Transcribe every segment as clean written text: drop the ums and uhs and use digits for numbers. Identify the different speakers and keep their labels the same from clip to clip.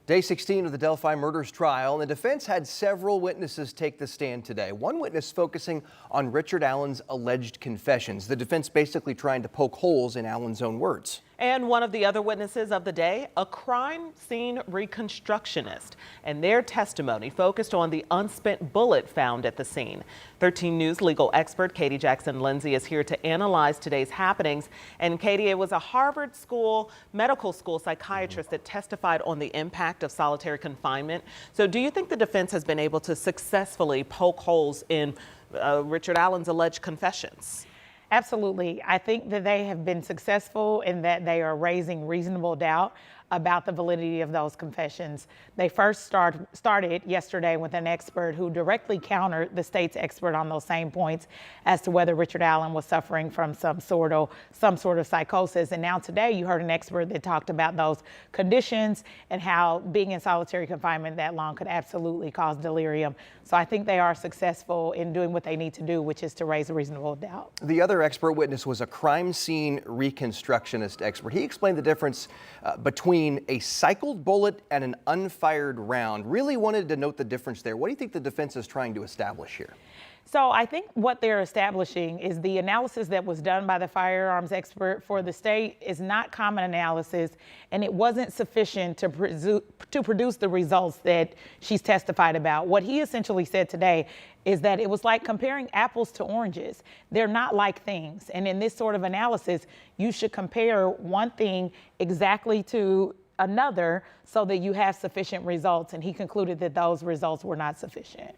Speaker 1: Day 16 of the Delphi murders trial, and the defense had several witnesses take the stand today. One witness focusing on Richard Allen's alleged confessions. The defense basically trying to poke holes in Allen's own words.
Speaker 2: And one of the other witnesses of the day, a crime scene reconstructionist, and their testimony focused on the unspent bullet found at the scene. 13 News legal expert Katie Jackson-Lindsay is here to analyze today's happenings. And Katie, it was a Harvard medical school psychiatrist that testified on the impact of solitary confinement. So do you think the defense has been able to successfully poke holes in Richard Allen's alleged confessions?
Speaker 3: Absolutely. I think that they have been successful in that they are raising reasonable doubt about the validity of those confessions. They first started yesterday with an expert who directly countered the state's expert on those same points as to whether Richard Allen was suffering from some sort of psychosis. And now today you heard an expert that talked about those conditions and how being in solitary confinement that long could absolutely cause delirium. So I think they are successful in doing what they need to do, which is to raise a reasonable doubt.
Speaker 1: The other expert witness was a crime scene reconstructionist expert. He explained the difference between a cycled bullet and an unfired round. Really wanted to note the difference there. What do you think the defense is trying to establish here?
Speaker 3: So I think what they're establishing is the analysis that was done by the firearms expert for the state is not common analysis, and it wasn't sufficient to produce the results that she's testified about. What he essentially said today is that it was like comparing apples to oranges. They're not like things. And in this sort of analysis, you should compare one thing exactly to another so that you have sufficient results. And he concluded that those results were not sufficient.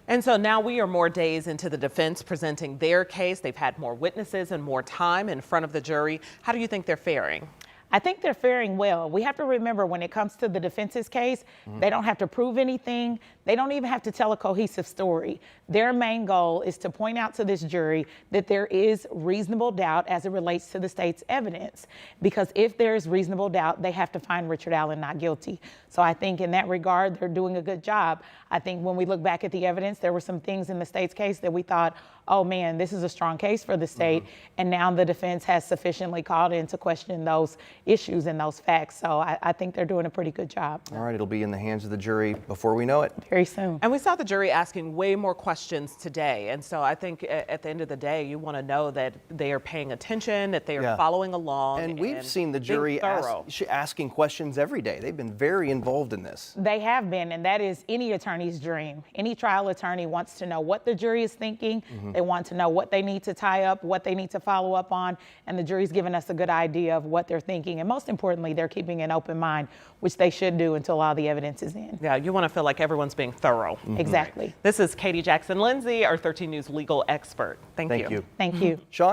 Speaker 2: And so now we are more days into the defense presenting their case. They've had more witnesses and more time in front of the jury. How do you think they're faring?
Speaker 3: I think they're faring well. We have to remember when it comes to the defense's case, they don't have to prove anything. They don't even have to tell a cohesive story. Their main goal is to point out to this jury that there is reasonable doubt as it relates to the state's evidence. Because if there is reasonable doubt, they have to find Richard Allen not guilty. So I think in that regard, they're doing a good job. I think when we look back at the evidence, there were some things in the state's case that we thought, oh man, this is a strong case for the state. And now the defense has sufficiently called in to question those issues and those facts. So I think they're doing a pretty good job.
Speaker 1: All right, it'll be in the hands of the jury before we know it.
Speaker 3: Very soon.
Speaker 2: And we saw the jury asking way more questions today. And so I think at the end of the day, you want to know that they are paying attention, that they are following along.
Speaker 1: And we've seen the jury asking questions every day. They've been very involved in this.
Speaker 3: They have been, and that is any attorney's dream. Any trial attorney wants to know what the jury is thinking. They want to know what they need to tie up, what they need to follow up on, and the jury's given us a good idea of what they're thinking. And most importantly, they're keeping an open mind, which they should do until all the evidence is in.
Speaker 2: Yeah, you want to feel like everyone's being thorough.
Speaker 3: Exactly.
Speaker 2: This is Katie Jackson-Lindsay, our 13 News legal expert. Thank you.
Speaker 1: Thank you.
Speaker 3: Thank you.
Speaker 1: Sean?